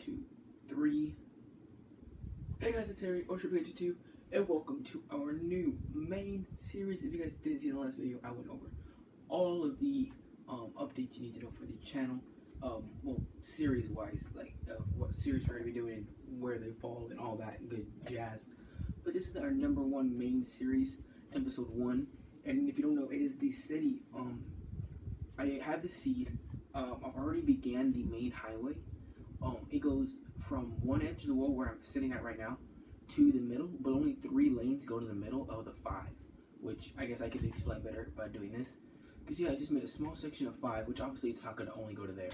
2, 3. Hey guys, it's Harry, Ocean82, and welcome to our new main series. If you guys didn't see the last video, I went over all of the updates you need to know for the channel. Well, series-wise, like what series we're going to be doing and where they fall and all that good jazz. But this is our #1 main series, episode 1. And if you don't know, it is the city. I have the seed. I've already began the main highway. It goes from one edge of the wall where I'm sitting at right now to the middle, but only 3 lanes go to the middle of the 5, which I guess I could explain better by doing this. Because yeah, I just made a small section of 5, which obviously it's not going to only go to there.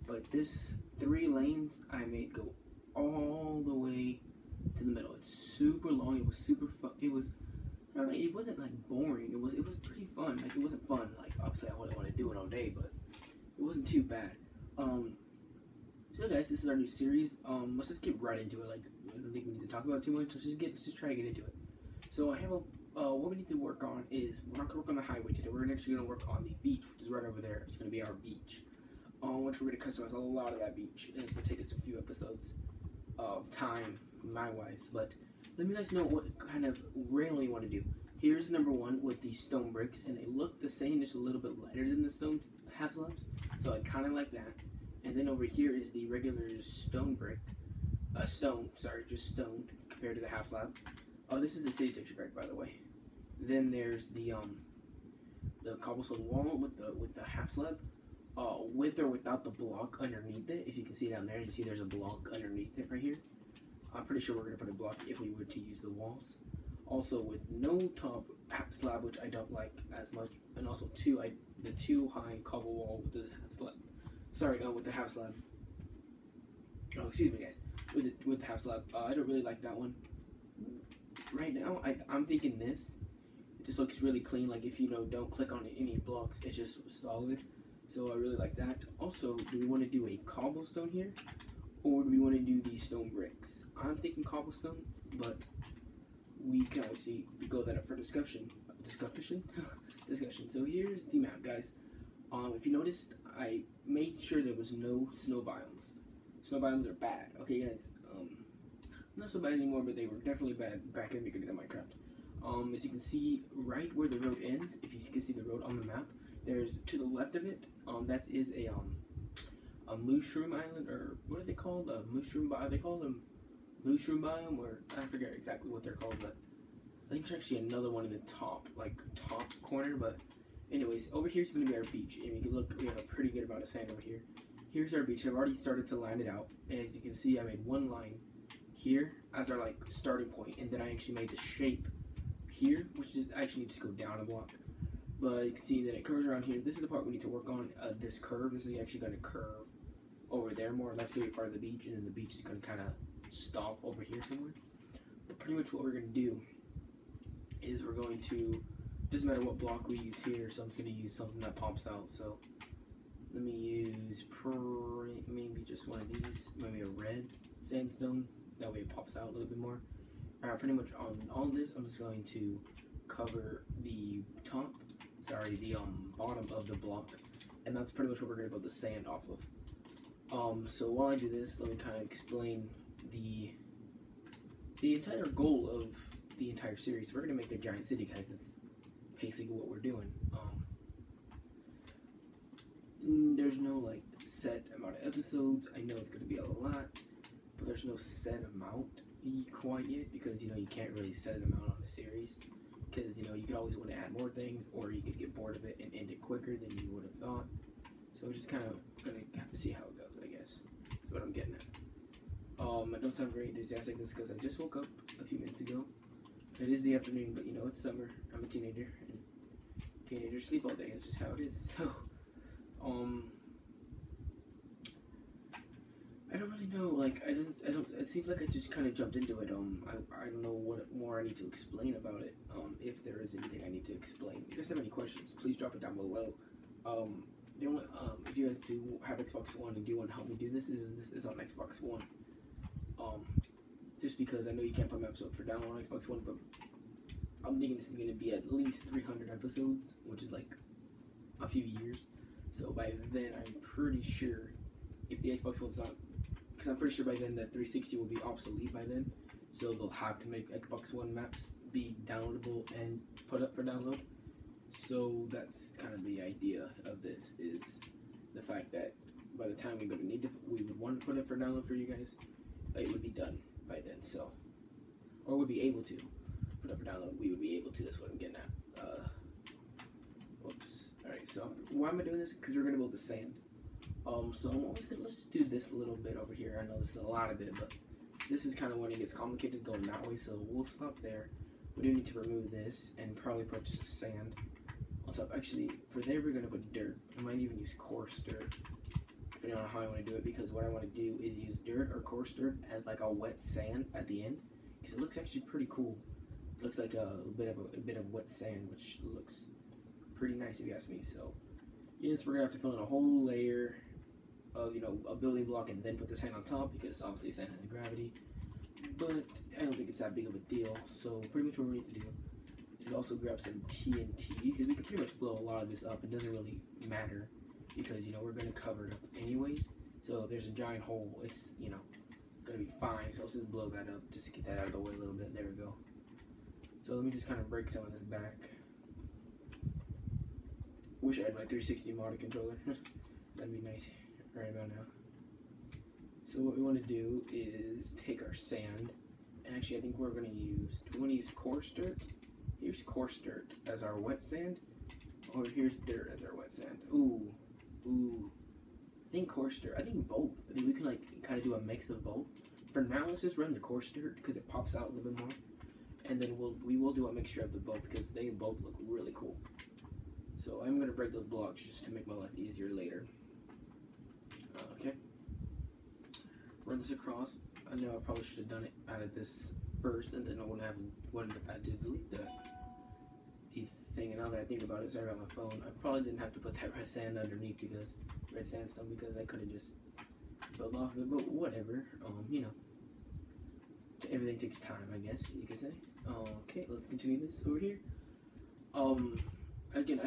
But this 3 lanes I made go all the way to the middle. It's super long. It was super fun. It wasn't like boring. It was pretty fun. Like, it wasn't fun. Like, obviously I wouldn't want to do it all day, but it wasn't too bad. So guys, this is our new series. Let's just get right into it. Like, I don't think we need to talk about it too much. Let's just try to get into it. So I have what we need to work on is, we're not going to work on the highway today. We're actually going to work on the beach, which is right over there. It's going to be our beach. Which we're going to customize a lot of that beach. And it's going to take us a few episodes of time, my-wise. But let me guys know what kind of railing you want to do. Here's #1 with the stone bricks. And they look the same, just a little bit lighter than the stone half slabs. So I kind of like that. And then over here is the regular stone brick. Just stone compared to the half slab. Oh, this is the city texture brick, by the way. Then there's the cobblestone wall with the half slab. With or without the block underneath it. If you can see down there, you see there's a block underneath it right here. I'm pretty sure we're gonna put a block if we were to use the walls. Also with no top half slab, which I don't like as much, and also the 2 high cobble wall with the half slab. Sorry, with the half slab. Oh, excuse me, guys. With the half slab, I don't really like that one. Right now, I'm thinking this. It just looks really clean. Like, if you don't click on any blocks, it's just solid. So I really like that. Also, do we want to do a cobblestone here, or do we want to do these stone bricks? I'm thinking cobblestone, but we can obviously go that up for discussion. So here's the map, guys. If you noticed, I made sure there was no snow biomes. Snow biomes are bad. Okay, guys. Not so bad anymore, but they were definitely bad back in the beginning of Minecraft. As you can see, right where the road ends, if you can see the road on the map, there's to the left of it. That is a mushroom island, or what are they called? A mushroom biome. They call them mushroom biome, or I forget exactly what they're called, but I think there's actually another one in the top corner, but. Anyways, over here is going to be our beach, and you can look, we have a pretty good amount of sand over here. Here's our beach, and I've already started to line it out, and as you can see, I made one line here as our starting point, and then I actually made the shape here, which is actually needs to go down a block. But you can see that it curves around here. This is the part we need to work on, this curve. This is actually going to curve over there more. That's going to be part of the beach, and then the beach is going to kind of stop over here somewhere. But pretty much what we're going to do is we're going to, doesn't matter what block we use here, so I'm just going to use something that pops out. So let me use maybe just one of these, maybe a red sandstone, that way it pops out a little bit more. Pretty much on all this, I'm just going to cover the bottom of the block, and that's pretty much what we're going to build the sand off of. So while I do this, let me kind of explain the entire goal of the entire series. We're going to make a giant city, guys. It's basically what we're doing. There's no set amount of episodes. I know it's going to be a lot, but there's no set amount quite yet, because you can't really set an amount on a series, because you could always want to add more things, or you could get bored of it and end it quicker than you would have thought. So we're just kind of gonna have to see how it goes, I guess. That's what I'm getting at. I don't sound very enthusiastic this because I just woke up a few minutes ago. It is the afternoon, but it's summer. I'm a teenager, and teenagers sleep all day. That's just how it is. So, I don't really know. It seems like I just kind of jumped into it. I don't know what more I need to explain about it. If there is anything I need to explain. If you guys have any questions, please drop it down below. If you guys do have Xbox One and do want to help me do this, this is on Xbox One. Just because I know you can't put maps up for download on Xbox One, but I'm thinking this is going to be at least 300 episodes, which is a few years. So by then, I'm pretty sure, if the Xbox One's not because I'm pretty sure by then that 360 will be obsolete by then, so they'll have to make Xbox One maps be downloadable and put up for download. So that's kind of the idea of this, is the fact that by the time we would want to put it for download for you guys, it would be done by then. So, or would be able to put up for download. We would be able to. That's what I'm getting at. Whoops. All right. So why am I doing this? Because we're gonna build the sand. So let's do this a little bit over here. I know this is a lot of it, but this is kind of when it gets complicated going that way. So we'll stop there. We do need to remove this and probably put just sand on top. Actually, for there we're gonna put dirt. I might even use coarse dirt, depending on how I want to do it. Because what I want to do is use dirt or coarse dirt as like a wet sand at the end, because it looks actually pretty cool. It looks like a bit of wet sand, which looks pretty nice if you ask me. So yes, we're gonna have to fill in a whole layer of a building block and then put the sand on top, because obviously sand has gravity. But I don't think it's that big of a deal. So pretty much what we need to do is also grab some TNT, because we can pretty much blow a lot of this up. It doesn't really matter, because we're gonna cover it up anyways. So there's a giant hole. It's gonna be fine. So let's just blow that up just to get that out of the way a little bit. There we go. So let me just kind of break some of this back. Wish I had my 360 modded controller. That'd be nice right about now. So what we want to do is take our sand, and actually I think we're going to use, do we want to use coarse dirt? Here's coarse dirt as our wet sand, or here's dirt as our wet sand. Ooh, I think coarse dirt. I think both. I think we can kind of do a mix of both. For now, let's just run the coarse dirt because it pops out a little bit more, and then we will do a mixture of the both, because they both look really cool. So I'm going to break those blocks just to make my life easier later. Okay. Run this across. I know I probably should have done it out of this first, and then I wouldn't have had to delete the thing. And now that I think about it, sorry about my phone, I probably didn't have to put that red sand underneath, because red sandstone, because I could have just built off of it. But whatever. Everything takes time, I guess you could say. Okay, let's continue this over here. Again,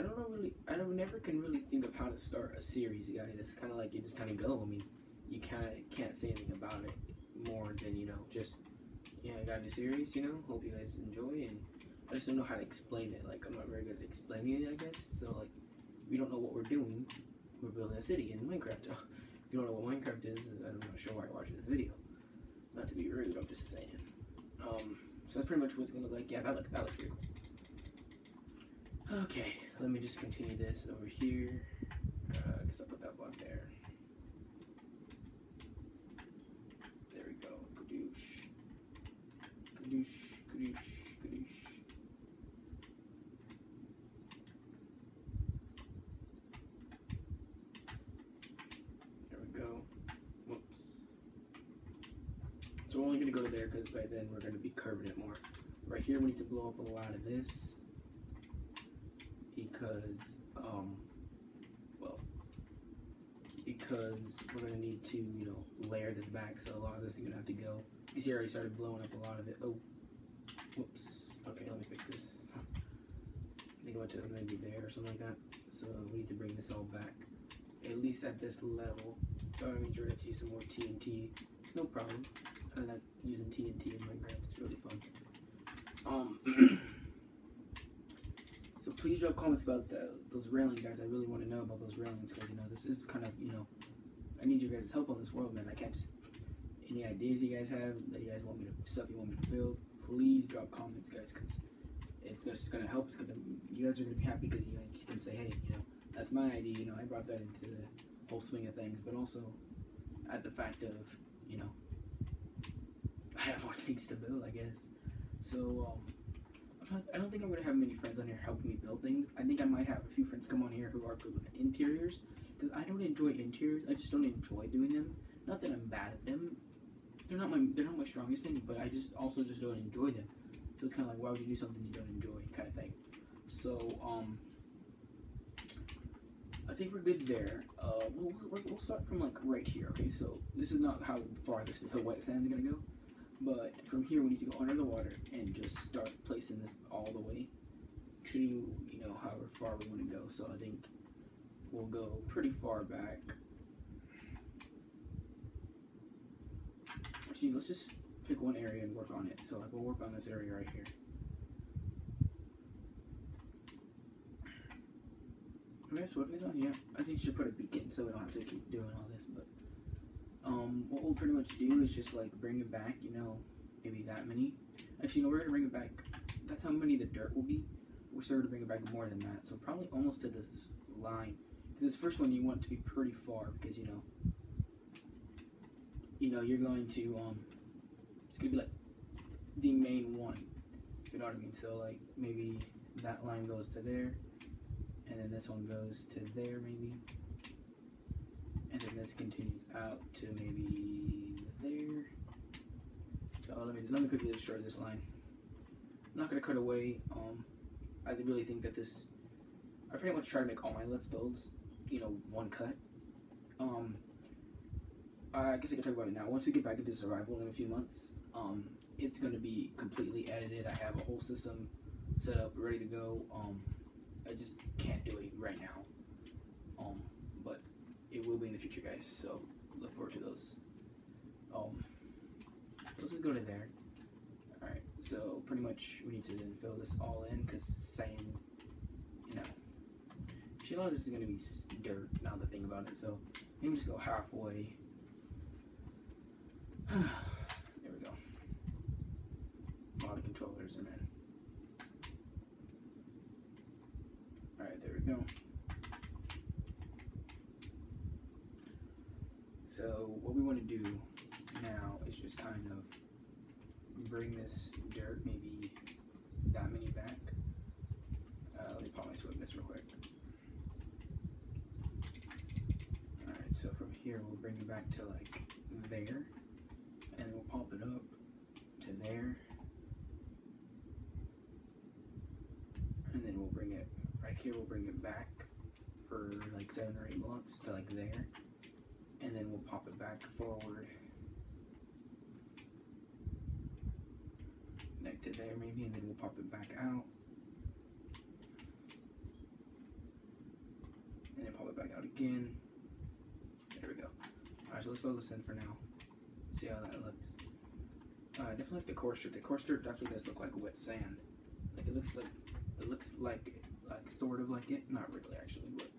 I never can really think of how to start a series, guys. It's kind of like you just kind of go. I mean, you kind of can't say anything about it more than, just, I got a new series, hope you guys enjoy, and I just don't know how to explain it. Like, I'm not very good at explaining it, I guess. So, like, if you don't know what we're doing, we're building a city in Minecraft. If you don't know what Minecraft is, I'm not sure why you're watching this video. Not to be rude, I'm just saying. So that's pretty much what it's gonna look like. Yeah, that looks pretty cool. Okay, let me just continue this over here. I guess I'll put that block there. There we go. Kadoosh. Kadoosh, kadoosh, kadoosh. There we go. Whoops. So we're only going to go to there because by then we're going to be curving it more. Right here we need to blow up a lot of this, because we're going to need to, layer this back, so a lot of this is going to have to go. You see I already started blowing up a lot of it. Oh, whoops. Okay, let me fix this. I think I went to maybe there or something like that. So we need to bring this all back, at least at this level. So I made sure to use some more TNT. No problem. I like using TNT in Minecraft. It's really fun. So please drop comments about those railings, guys. I really want to know about those railings, because this is kind of I need you guys' help on this world, man. I can't just, any ideas you guys have that you guys want me to build, please drop comments, guys, because it's just gonna help. You guys are gonna be happy, because you can say, hey, that's my idea. I brought that into the whole swing of things, but also at the fact of I have more things to build, I guess. So I don't think I'm going to have many friends on here helping me build things. I think I might have a few friends come on here who are good with interiors, because I don't enjoy interiors. I just don't enjoy doing them. Not that I'm bad at them. They're not my strongest thing, but I just don't enjoy them. So it's kind of like, why would you do something you don't enjoy, kind of thing. So I think we're good there. We'll start from like right here. Okay, so this is not how far the wet sand's gonna go. But from here, we need to go under the water and just start placing this all the way to, however far we want to go. So I think we'll go pretty far back. actually, let's just pick one area and work on it. So like we'll work on this area right here. Okay, so weapon is on. Yeah, I think you should put a beacon so we don't have to keep doing all this. But what we'll pretty much do is just like bring it back. You know, maybe that many. Actually, no, we're gonna bring it back. That's how many the dirt will be. We're still gonna bring it back more than that. So probably almost to this line. Because this first one you want it to be pretty far because you know you're going to it's gonna be like the main one. You know what I mean? So like maybe that line goes to there. And then this one goes to there, maybe. And then this continues out to maybe there. So let me quickly destroy this line. I'm not gonna cut away. I really think that this. I pretty much try to make all my Let's Builds, you know, one cut. I guess I can talk about it now. Once we get back into survival in a few months, it's gonna be completely edited. I have a whole system set up, ready to go. I just can't do it right now. But it will be in the future, guys. So look forward to those. Let's just go to there. All right. So pretty much we need to then fill this all in because sand, you know. Actually, a lot of this is gonna be dirt. Now the thing about it. So maybe just go halfway. There we go. A lot of controllers in there. Alright, there we go. So what we want to do now is just kind of bring this dirt maybe that many back. Let me pop my swiftness real quick. Alright, so from here we'll bring it back to like there. And we'll pump it up to there. And then we'll bring it right here, we'll bring it back for like 7 or 8 blocks to like there. And then we'll pop it back forward. Like to there maybe, and then we'll pop it back out. And then pop it back out again. There we go. Alright, so let's build this in for now. See how that looks. Definitely like the coarse dirt. The coarse dirt definitely does look like wet sand. Like it looks like sort of like it. Not really actually, but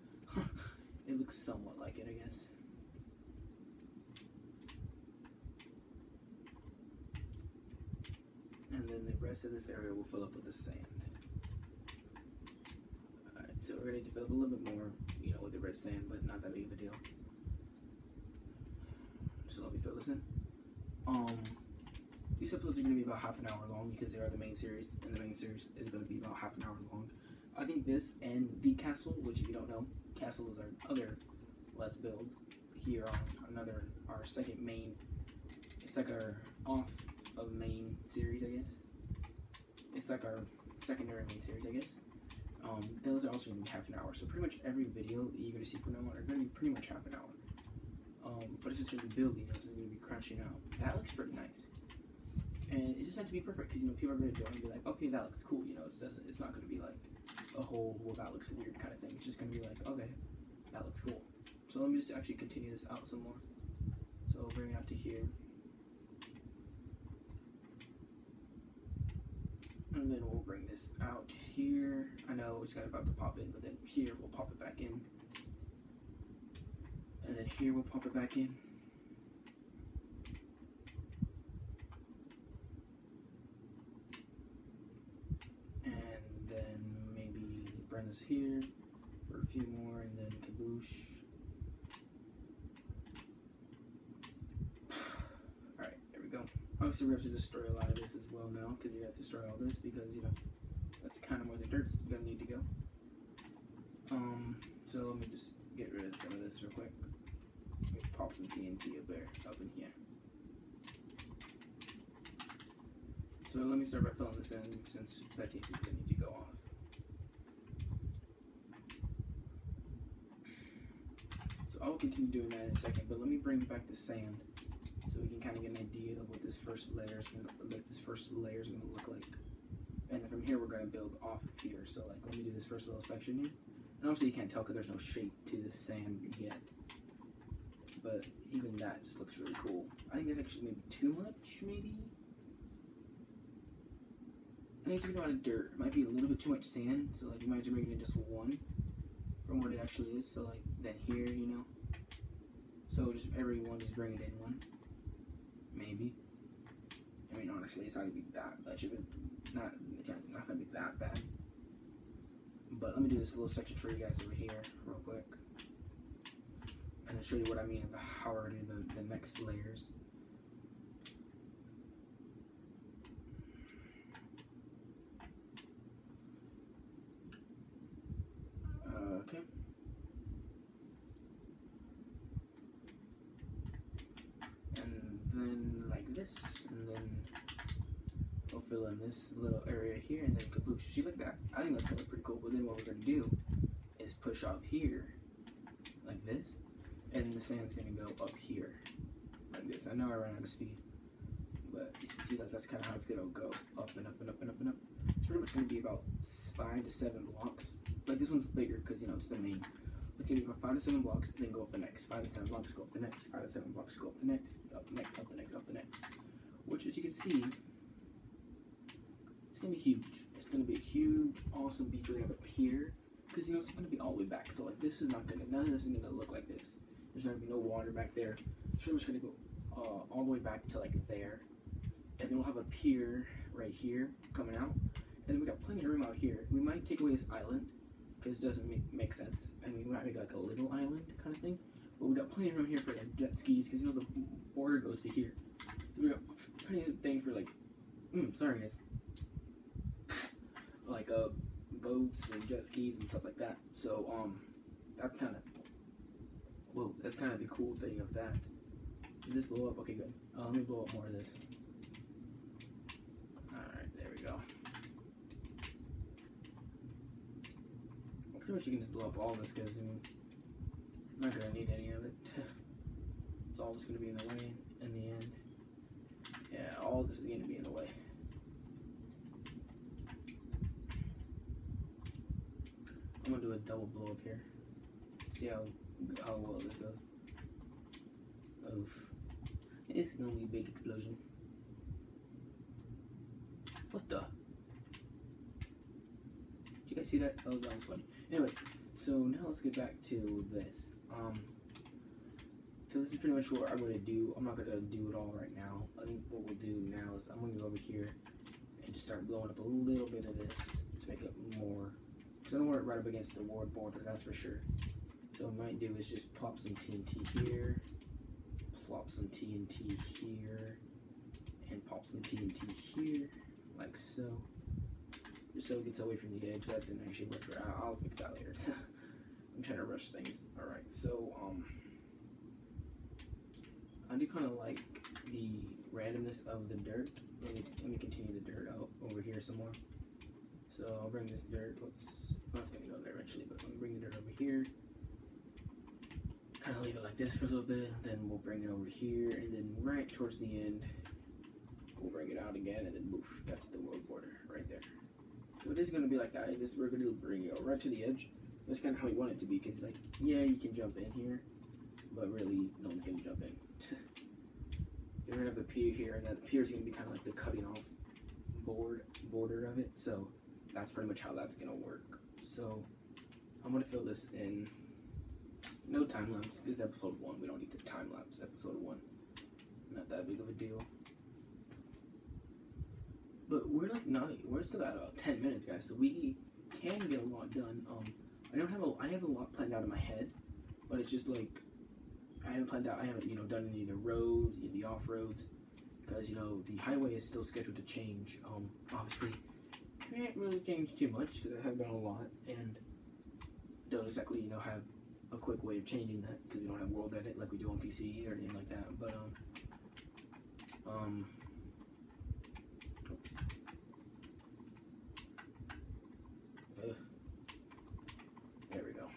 it looks somewhat like it, I guess. And then the rest of this area will fill up with the sand. Alright, so we're gonna need to fill up a little bit more, you know, with the red sand, but not that big of a deal. So let me fill this in. These episodes are going to be about half an hour long because they are the main series, and the main series is going to be about half an hour long. I think this and the castle, which if you don't know, castle is our other Let's Build here on our second main. It's like our off of main series, I guess. It's like our secondary main series, I guess. Those are also going to be half an hour, so pretty much every video that you're going to see from now on are going to be pretty much half an hour. But it's just going to be building, it's going to be crunching out. That looks pretty nice. And it just has to be perfect because, you know, people are going to do it and be like, okay, that looks cool, you know. It's not going to be like a whole, well, that looks weird kind of thing. It's just going to be like, okay, that looks cool. So let me just actually continue this out some more. So I'll bring it out to here. And then we'll bring this out here. I know it's about to pop in, but then here we'll pop it back in. And then here we'll pop it back in. And then maybe burn this here for a few more, and then kaboosh. Alright, there we go. Obviously we have to destroy a lot of this as well now, because you have to destroy all this, because, you know, that's kind of where the dirt's gonna need to go. So let me just get rid of some of this real quick. Let me pop some TNT up in here. So let me start by filling this in, since that TNT is gonna need to go off. So I will continue doing that in a second, but let me bring back the sand so we can kind of get an idea of what this first layer is gonna look like. And then from here we're gonna build off of here. So like, let me do this first little section here. And obviously you can't tell because there's no shape to the sand yet. But even that just looks really cool. I think that's actually maybe too much, maybe? I think it's a lot of dirt. It might be a little bit too much sand, so like you might have to bring it in just one from what it actually is. So like then here, you know. So just everyone just bring it in one. Maybe. I mean honestly it's not gonna be that much of it. Not gonna be that bad. But let me do this little section for you guys over here real quick. And then show you what I mean about how I do the next layers. Okay. And then like this, and then we'll fill in this little area here, and then kaboosh. See, like that. I think that's gonna look pretty cool. But then what we're gonna do is push off here, like this, and the sand's gonna go up here, like this. I know I ran out of speed, but you can see that that's kind of how it's gonna go, up and up and up and up and up. It's pretty much gonna be about 5 to 7 blocks. Like this one's bigger because you know it's the main. It's gonna be about 5 to 7 blocks, then go up the next. 5 to 7 blocks, go up the next. 5 to 7 blocks, go up the next. Up the next, up the next, up the next. Which, as you can see, it's gonna be huge. It's gonna be a huge, awesome beach we're gonna have up here, because you know it's gonna be all the way back. So like this is not gonna, none of this is gonna look like this. There's gonna be no water back there. It's pretty much gonna go all the way back to like there, and then we'll have a pier right here coming out, and then we got plenty of room out here. We might take away this island because it doesn't make sense. I mean, we might make like a little island kind of thing, but we got plenty of room here for like jet skis because you know the border goes to here, so we got plenty of thing for like, sorry guys, like boats and jet skis and stuff like that. So that's kind of, whoa, that's kind of the cool thing of that. Did this blow up? Okay, good. Let me blow up more of this. Alright, there we go. Well, pretty much you can just blow up all this because I mean, I'm not going to need any of it. It's all just going to be in the way in the end. Yeah, all this is going to be in the way. I'm going to do a double blow up here. See how well this goes. Oof. It's gonna be a big explosion. What the? Did you guys see that? Oh, that was funny. Anyways, so now let's get back to this. So this is pretty much what I'm gonna do. I'm not gonna do it all right now. I think what we'll do now is I'm gonna go over here and just start blowing up a little bit of this to make it more. Because I don't want it right up against the ward border, that's for sure. So what I might do is just plop some TNT here. Plop some TNT here, and pop some TNT here, like so. Just so it gets away from the edge. That didn't actually work. I'll fix that later. I'm trying to rush things. Alright, so, I do kind of like the randomness of the dirt. Let me continue the dirt out over here some more. So I'll bring this dirt, whoops, that's going to go there eventually, but let me bring the dirt over here. Kind of leave it like this for a little bit, then we'll bring it over here, and then right towards the end, we'll bring it out again, and then boof, that's the world border right there. So it is going to be like that. We're going to bring it right to the edge. That's kind of how we want it to be, because like, yeah, you can jump in here, but really, no one's going to jump in. We're going to have the pier here, and that pier is going to be kind of like the cutting off border of it, so that's pretty much how that's going to work. So I'm going to fill this in. No time lapse, because episode 1, we don't need to time lapse episode 1. Not that big of a deal. But we're like we're still at about 10 minutes, guys, so we can get a lot done. I have a lot planned out in my head, but it's just like I haven't done any of the roads, any of the off roads, because the highway is still scheduled to change. Obviously, can't really change too much because I have done a lot and don't exactly have a quick way of changing that because we don't have world edit like we do on PC or anything like that. But oops. There we go.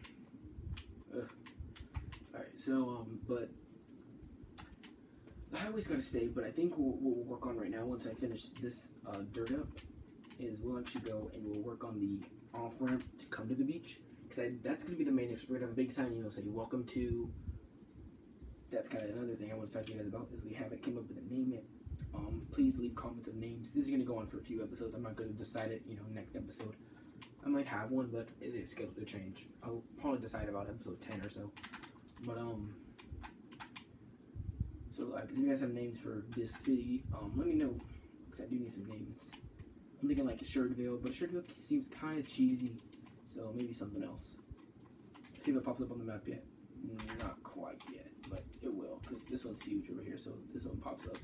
Alright, so but the highway's gotta stay, but I think what we'll work on right now once I finish this dirt up is we'll actually go and we'll work on the off ramp to come to the beach. Because that's going to be the main issue. We're going to have a big sign, saying welcome to that's kind of another thing I want to talk to you guys about is we haven't came up with a name yet. Please leave comments of names. This is going to go on for a few episodes. I'm not going to decide it, next episode. I might have one, but it is scheduled to change. I'll probably decide about episode 10 or so. But, so, like, if you guys have names for this city, let me know, because I do need some names. I'm thinking, like, Shirtville, but Shirtville seems kind of cheesy, so maybe something else. See if it pops up on the map yet. Not quite yet, but it will, because this one's huge over here, so this one pops up.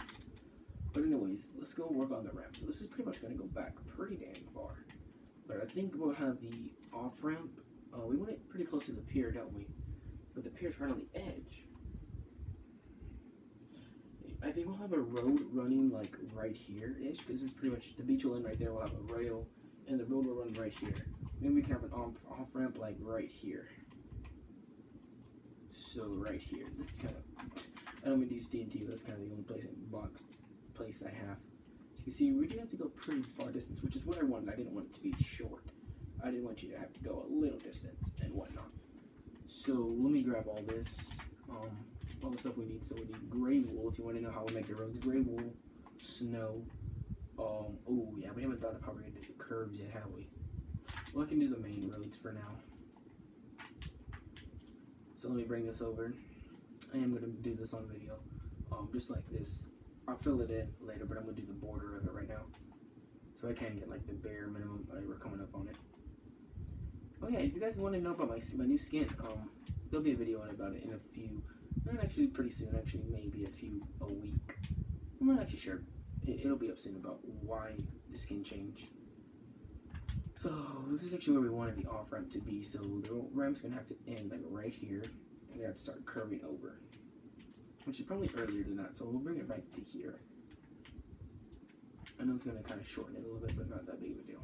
But anyways, let's go work on the ramp. So this is pretty much going to go back pretty dang far. But I think we'll have the off-ramp. We want it pretty close to the pier, don't we? But the pier's right on the edge. I think we'll have a road running like right here-ish, because it's pretty much, the beach will end right there. We'll have a rail, and the road will run right here. Maybe we can have an off-ramp like right here. So right here. This is kind of, I don't mean to use TNT, but that's kind of the only place I have. So you can see we do have to go pretty far distance, which is what I wanted. I didn't want it to be short. I didn't want you to have to go a little distance and whatnot. So let me grab all this, all the stuff we need. So we need gray wool, if you want to know how we make the roads. Gray wool, snow. Oh yeah, we haven't thought of how we're gonna do the curves yet, have we? Well, I can do the main roads for now. So let me bring this over. I am gonna do this on video, just like this. I'll fill it in later, but I'm gonna do the border of it right now, so I can get like the bare minimum. We're coming up on it. Oh yeah, if you guys want to know about my new skin, there'll be a video on about it in a few, not actually pretty soon, actually maybe a week. I'm not actually sure. It'll be up soon about why the skin changed. So this is actually where we wanted the off ramp to be. So the ramp's gonna have to end like right here, and we have to start curving over, which is probably earlier than that. So we'll bring it right to here. I know it's gonna kind of shorten it a little bit, but not that big of a deal,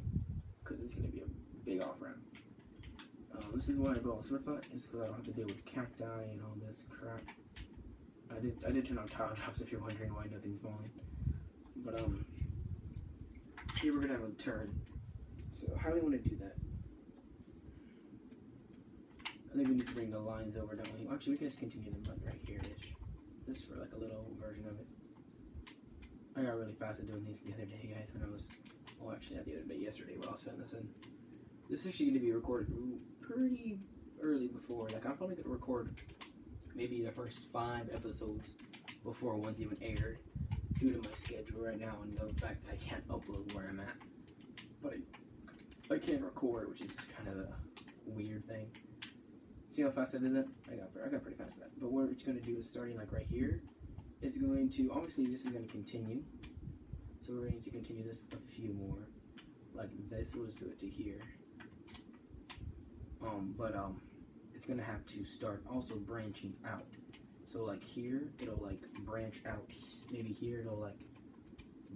because it's gonna be a big off ramp. This is why I go on Surflight, is because I don't have to deal with cacti and all this crap. I did turn on tile drops if you're wondering why nothing's falling. But here we're gonna have a turn. So how do we want to do that? I think we need to bring the lines over, don't we? Actually, we can just continue them like right here-ish. Just for like a little version of it. I got really fast at doing these the other day, guys, when I was, well actually not the other day, yesterday when I was filming this in. This is actually going to be recorded pretty early before, like I'm probably going to record maybe the first 5 episodes before one's even aired, due to my schedule right now and the fact that I can't upload where I'm at. But I can record, which is kind of a weird thing. See how fast I did that? I got pretty fast at that. But what it's going to do is starting like right here, it's going to, obviously this is going to continue. So we're going to continue this a few more. Like this, we'll just do it to here. It's going to have to start also branching out. So like here, it'll like branch out. Maybe here, it'll like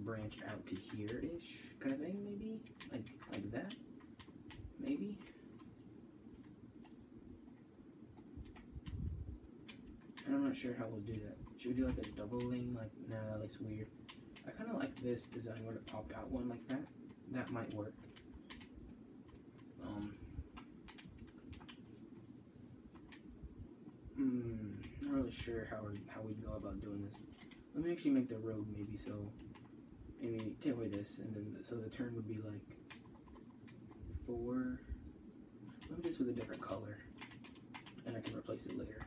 branch out to here-ish kind of thing, maybe? Like that? Maybe? And I'm not sure how we'll do that. Should we do like a double lane? Like, nah, that looks weird. I kind of like this design where it popped out one like that. That might work. Not really sure how we go about doing this. Let me actually make the road maybe so. Maybe take away this, and then so the turn would be like 4. Let me do this with a different color, and I can replace it later.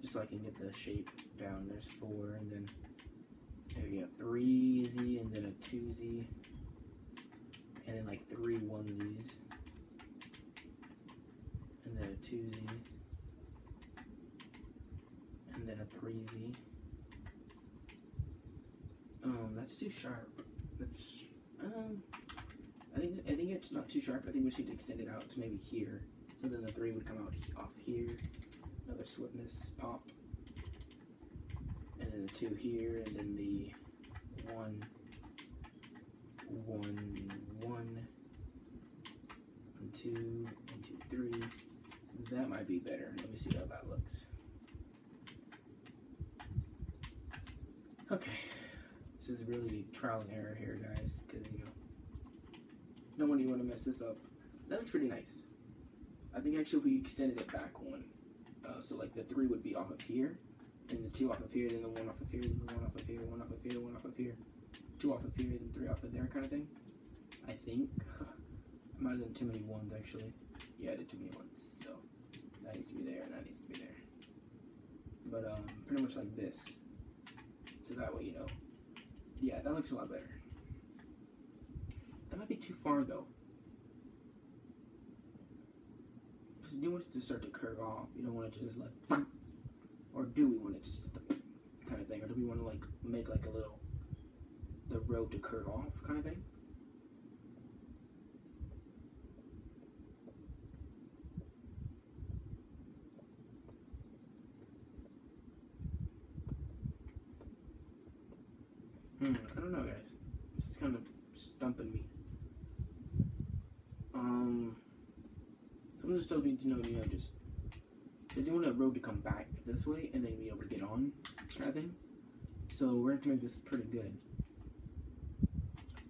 Just so I can get the shape down. There's 4, and then maybe a 3Z, and then a 2Z, and then like 3 onesies, and then a 2Z, and then a 3Z. That's too sharp. That's I think it's not too sharp. I think we should extend it out to maybe here. So then the 3 would come out off here. Another swiftness pop. And then the 2 here, and then the 1, 1, 1, and 2, and 2, 3. That might be better. Let me see how that looks. Okay. This is really trial and error here, guys, because, no one you want to mess this up. That looks pretty nice. I think actually we extended it back 1. So like the 3 would be off of here, then the 2 off of here, then the 1 off of here, then the 1 off of here, 1 off of here, 1 off of here, 2 off of here, then 3 off of there, kind of thing. I think. I might have done too many ones actually. Yeah, I did too many ones. So that needs to be there, and that needs to be there. But pretty much like this. So that way, you know. Yeah, that looks a lot better. That might be too far though. Because you want it to start to curve off. You don't want it to just like, or do we want it just to kind of thing, or do we want to like make like a little the road to curve off kind of thing? I don't know, guys. This is kind of stumping me. Someone just tells me to know, you know, just so I do want a road to come back this way and then be able to get on, kind of thing. So we're going to make this pretty good.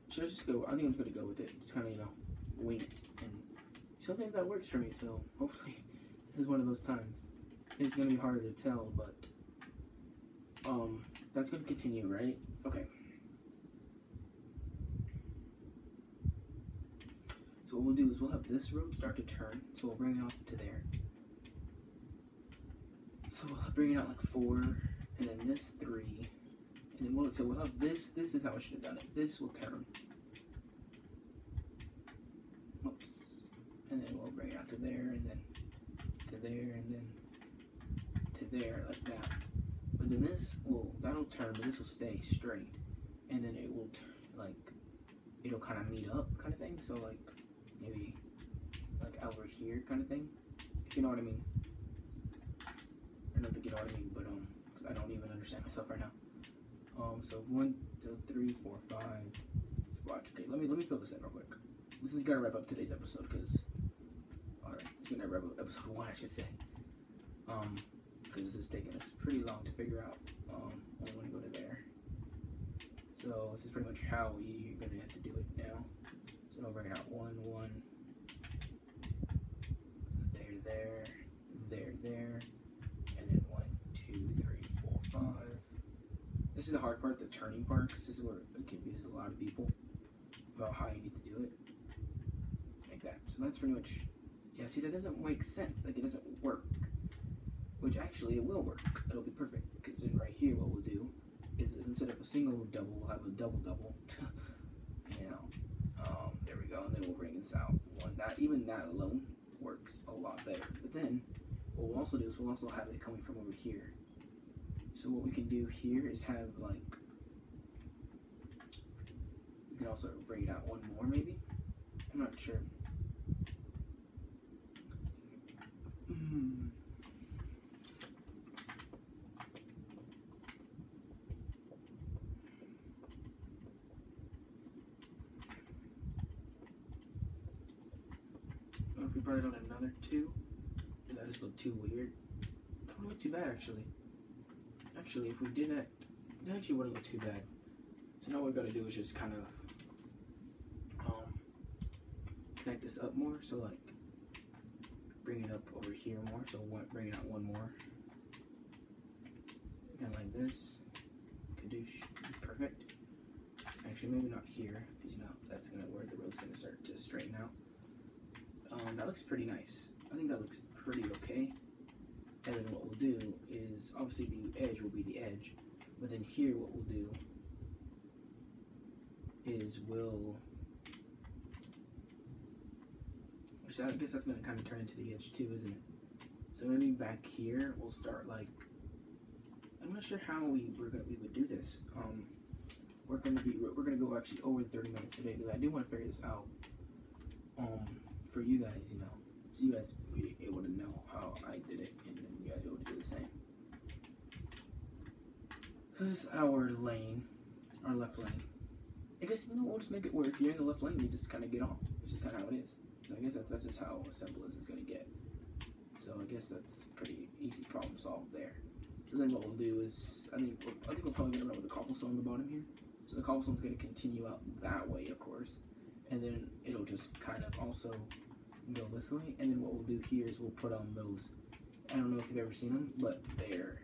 Should I just go? I think I'm just going to go with it. Just kind of, you know, wing it. And sometimes that works for me, so hopefully this is one of those times. It's going to be harder to tell, but that's going to continue, right? Okay. So what we'll do is we'll have this road start to turn, so we'll bring it off to there. So we'll bring it out like 4, and then this 3, and then we'll have this. This is how I should have done it. This will turn. Oops. And then we'll bring it out to there, and then to there, and then to there, like that. But then that'll turn, but this will stay straight, and then it will it'll kind of meet up, kind of thing. So like maybe like over here, kind of thing. If you know what I mean. I don't think you know what I mean, but because I don't even understand myself right now. So 1, 2, 3, 4, 5. Watch. Okay, let me fill this in real quick. This is gonna wrap up today's episode, because it's gonna wrap up episode 1, I should say. Because this is taking us pretty long to figure out. Only want to go to there. So this is pretty much how we're gonna have to do it now. So I'll bring it out 1, 1. There. And then 1, 2, 3, 4, 5. This is the hard part, the turning part, because this is where it confuses a lot of people about how you need to do it. Like that. So that's pretty much, yeah, see, that doesn't make sense. Like, it doesn't work. Which actually, it will work. It'll be perfect. Because then right here, what we'll do is instead of a single double, we'll have a double. You know, there we go. And then we'll bring this out. Even that alone works a lot better. But then, what we'll also do is we'll also have it coming from over here. So what we can do here is have like, we can also bring it out 1 more maybe. I'm not sure. What if we brought it on another 2? Does that just look too weird? That wouldn't look too bad actually. Actually, if we did that, that actually wouldn't look too bad. So now what we've got to do is just kind of connect this up more. So like, bring it up over here more. So bring it out 1 more. Kind of like this. Kadoosh. Perfect. Actually, maybe not here, because you know that's where the road's gonna start to straighten out. That looks pretty nice. I think that looks pretty okay. And then what we'll do is, obviously the edge will be the edge, but then here what we'll do is which I guess that's going to kind of turn into the edge too, isn't it? So maybe back here we'll start like, I'm not sure how we would do this. We're gonna go actually over 30 minutes today, because I do want to figure this out. For you guys, you know, so you guys be able to know how I did it, and then you guys be able to do the same. This is our lane, our left lane. I guess, you know, we'll just make it where if you're in the left lane, you just kind of get off. It's just kind of how it is. So I guess that's just how simple as it's going to get. So I guess that's pretty easy problem solved there. So then what we'll do is, I think we're probably going to run with the cobblestone on the bottom here. So the cobblestone's going to continue out that way, of course. And then it'll just kind of also go this way. And then what we'll do here is we'll put on those I don't know if you've ever seen them, but they're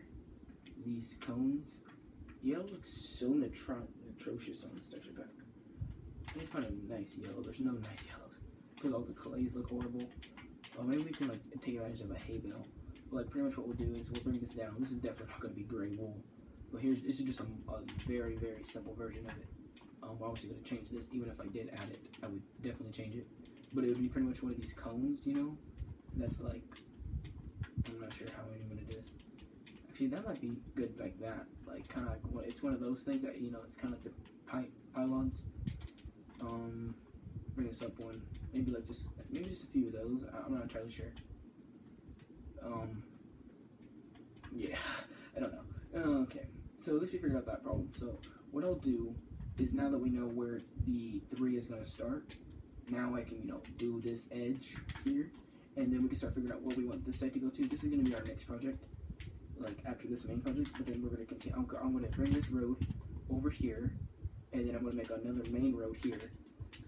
these cones. Yellow looks so atrocious on this texture pack. Any kind of nice yellow. There's no nice yellows because all the clays look horrible. Or maybe we can like take advantage of a hay bale. But like pretty much what we'll do is we'll bring this down. This is definitely not going to be gray wool. But this is just a very, very simple version of it. We're obviously going to change this. Even if I did add it, I would definitely change it. But it would be pretty much one of these cones, you know? That's like, I'm not sure how anyone it is. Actually, that might be good like that. Like, kind of like, it's one of those things that, you know, it's kind of like the pylons. Bring this up one. Maybe just a few of those. I'm not entirely sure. Yeah, I don't know. Okay, so at least we figured out that problem. So what I'll do is now that we know where the 3 is going to start, now I can, you know, do this edge here, and then we can start figuring out where we want this side to go to. This is going to be our next project, like after this main project, but then we're going to continue. I'm going to bring this road over here, and then I'm going to make another main road here.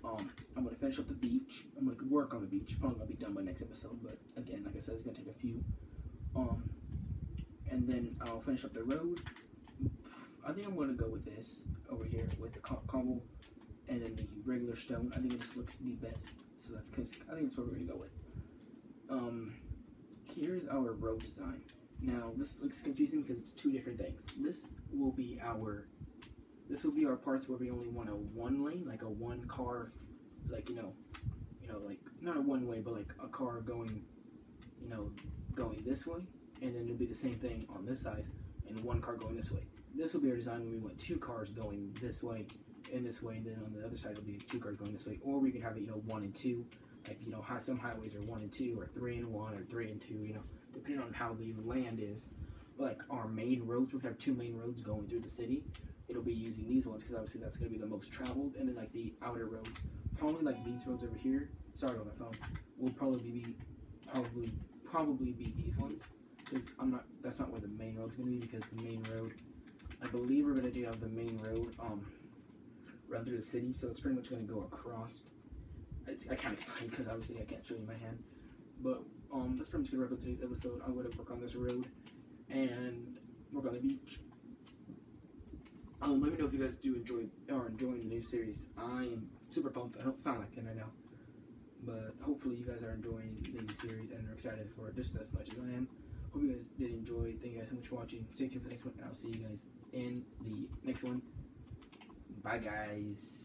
I'm going to finish up the beach. I'm going to work on the beach. Probably going to be done by next episode, but again, like I said, it's going to take a few. And then I'll finish up the road. I think I'm going to go with this over here with the cobble and then the regular stone. I think it just looks the best. So that's because I think that's what we're going to go with. Here's our road design. Now, this looks confusing because it's 2 different things. This will be our parts where we only want a 1 lane, like a 1 car, like, you know, like, not a 1 way, but like a car going, you know, going this way, and then it'll be the same thing on this side, and 1 car going this way. This will be our design when we want 2 cars going this way, and then on the other side it'll be 2 cars going this way, or we can have it, you know, 1 and 2, like, you know, some highways are 1 and 2, or 3 and 1, or 3 and 2, you know, depending on how the land is. But like our main roads, we have 2 main roads going through the city. It'll be using these ones because obviously that's going to be the most traveled, and then like the outer roads, probably like these roads over here. Sorry about my phone. Will probably be these ones because that's not where the main road's going to be, because the main road, I believe we're going to have the main road run through the city, so it's pretty much going to go across. I can't explain because obviously I can't show you my hand, but that's pretty much going to wrap up today's episode. I'm going to work on this road and work on the beach. Let me know if you guys are enjoying the new series. I am super pumped. I don't sound like it right now, but hopefully you guys are enjoying the new series and are excited for it just as much as I am. Hope you guys did enjoy. Thank you guys so much for watching. Stay tuned for the next one, and I'll see you guys in the next one. Bye, guys.